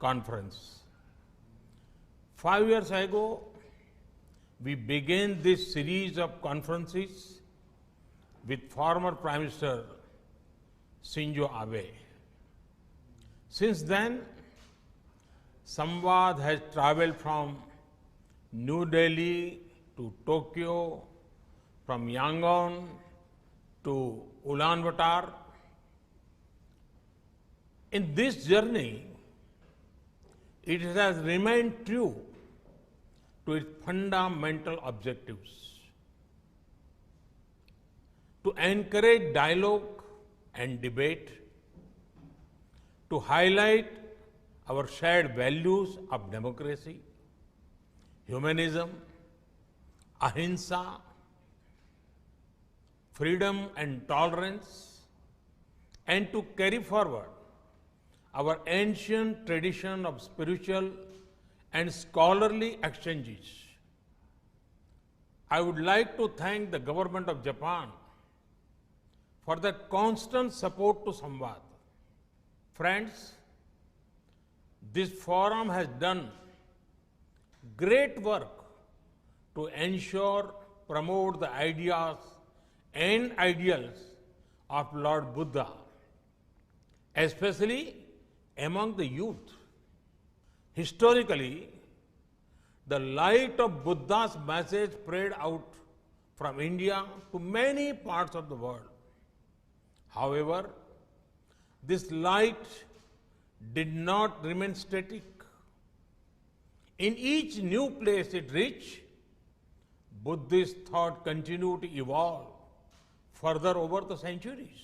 conference. 5 years ago, we began this series of conferences with former Prime Minister Shinzo Abe. Since then, Samvad has traveled from New Delhi to Tokyo, from Yangon to Ulaanbaatar. In this journey, it has remained true to its fundamental objectives: to encourage dialogue and debate, to highlight our shared values of democracy, humanism, ahimsa, freedom and tolerance, and to carry forward our ancient tradition of spiritual and scholarly exchanges. I would like to thank the government of Japan for their constant support to Samvad. Friends, this forum has done great work to ensure, promote the ideas and ideals of Lord Buddha, especially among the youth. Historically, the light of Buddha's message spread out from India to many parts of the world. However, this light did not remain static. In each new place it reached, Buddhist thought continued to evolve further over the centuries.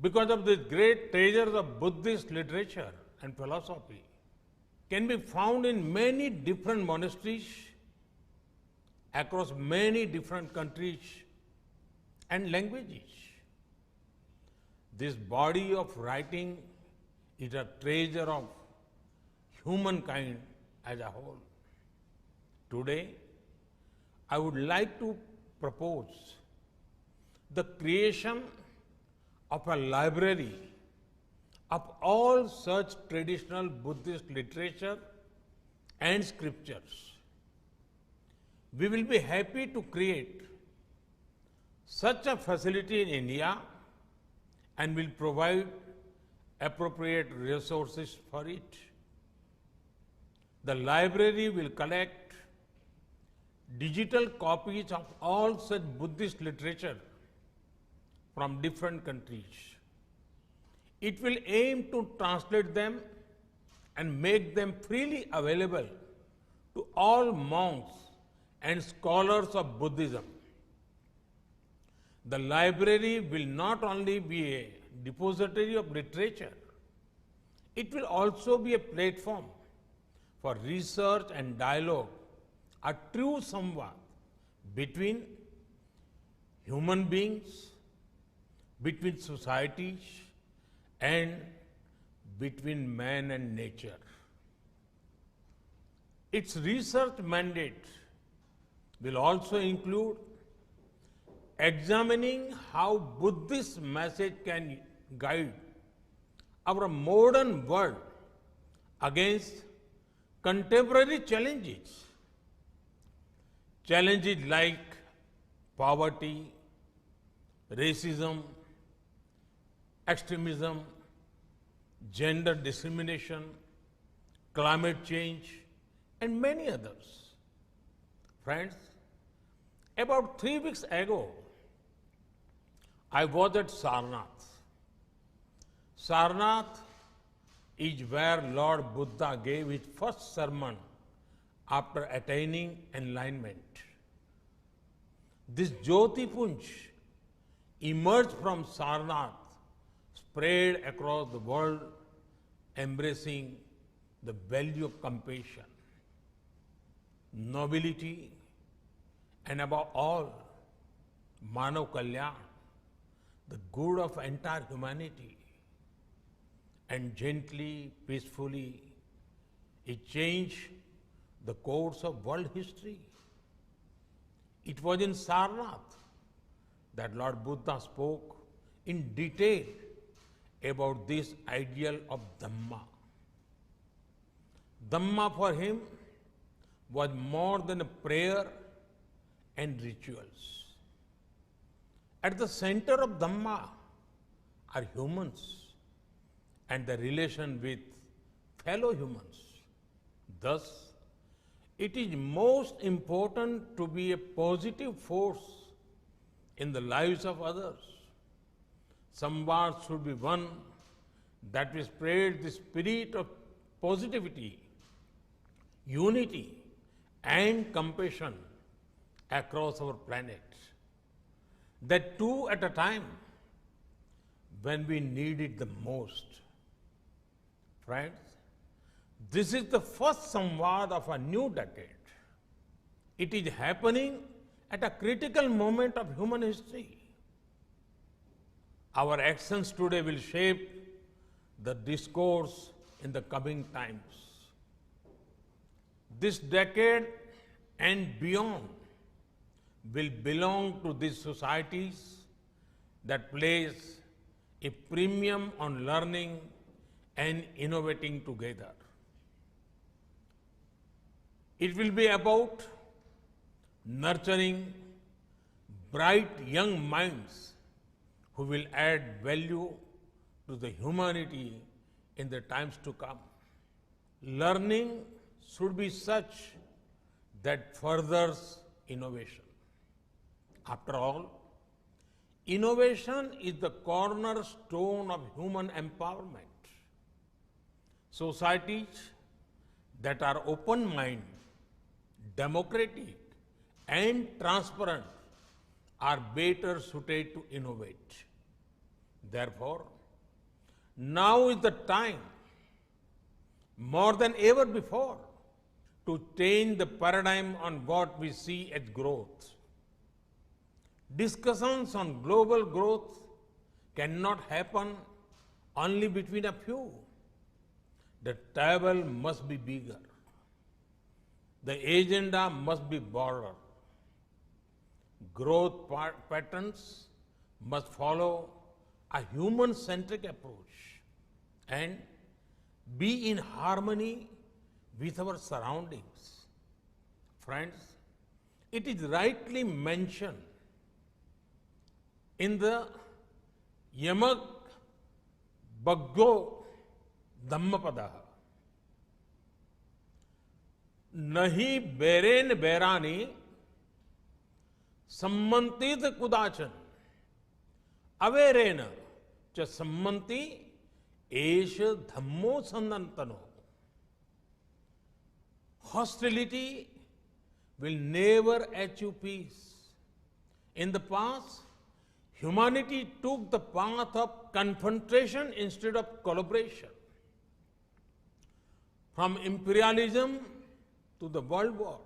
Because of the great treasures of Buddhist literature and philosophy can be found in many different monasteries across many different countries and languages. This body of writing is a treasure of humankind as a whole. Today, I would like to propose the creation of a library of all such traditional Buddhist literature and scriptures. We will be happy to create such a facility in India and will provide appropriate resources for it. The library will collect digital copies of all such Buddhist literature from different countries. It will aim to translate them and make them freely available to all monks and scholars of Buddhism. The library will not only be a depository of literature, it will also be a platform for research and dialogue, a true samvad between human beings, between societies, and between man and nature. Its research mandate will also include examining how Buddhist message can guide our modern world against contemporary challenges. Challenges like poverty, racism, extremism, gender discrimination, climate change, and many others. Friends, about 3 weeks ago, I was at Sarnath. Sarnath is where Lord Buddha gave his first sermon after attaining enlightenment. This Jyotipunj emerged from Sarnath, spread across the world, embracing the value of compassion, nobility, and above all, Manav Kalyan, the good of entire humanity. And gently, peacefully, it changed the course of world history. It was in Sarnath that Lord Buddha spoke in detail about this ideal of Dhamma. Dhamma for him was more than a prayer and rituals. At the center of Dhamma are humans and the relation with fellow humans. Thus, it is most important to be a positive force in the lives of others. Samvad should be one that will spread the spirit of positivity, unity, and compassion across our planet. That too at a time when we need it the most. Friends, this is the first Samvad of a new decade. It is happening at a critical moment of human history. Our actions today will shape the discourse in the coming times. This decade and beyond will belong to these societies that place a premium on learning and innovating together. It will be about nurturing bright young minds who will add value to the humanity in the times to come. Learning should be such that furthers innovation. After all, innovation is the cornerstone of human empowerment. Societies that are open-minded, democratic, and transparent are better suited to innovate. Therefore, now is the time, more than ever before, to change the paradigm on what we see as growth. Discussions on global growth cannot happen only between a few. The table must be bigger. The agenda must be broader. Growth patterns must follow a human-centric approach and be in harmony with our surroundings. Friends, it is rightly mentioned in the Yamak Baggo Dhammapada, Nahi Beren Berani Sammantit Kudachan Averena Cha Sammanti Esha Dhammo Sandantano. Hostility will never achieve peace. In the past, humanity took the path of confrontation instead of collaboration. From imperialism to the world wars,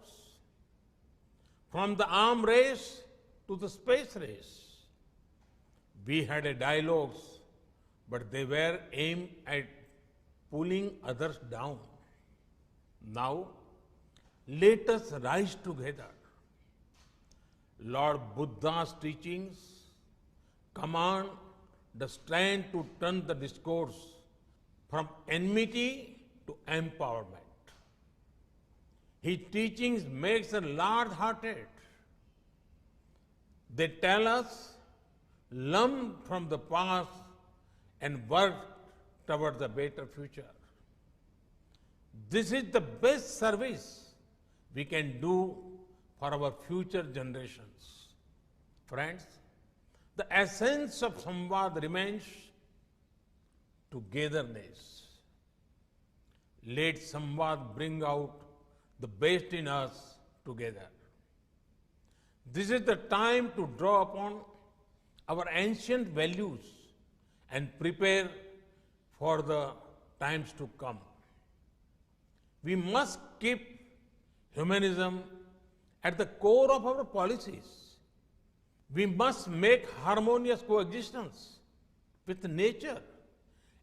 from the arms race to the space race, we had a dialogues, but they were aimed at pulling others down. Now, let us rise together. Lord Buddha's teachings command the strength to turn the discourse from enmity to empowerment. His teachings makes us large-hearted. They tell us, learn from the past and work towards a better future. This is the best service we can do for our future generations. Friends, the essence of Samvad remains togetherness. Let Samvad bring out the best in us together. This is the time to draw upon our ancient values and prepare for the times to come. We must keep humanism at the core of our policies. We must make harmonious coexistence with nature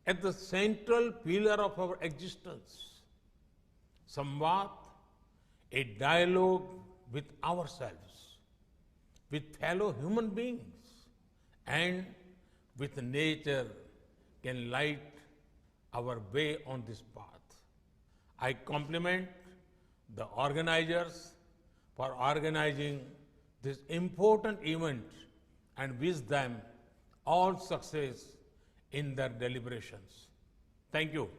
at the central pillar of our existence. Samvad, a dialogue with ourselves, with fellow human beings, and with nature can light our way on this path. I compliment the organizers for organizing this important event and wish them all success in their deliberations. Thank you.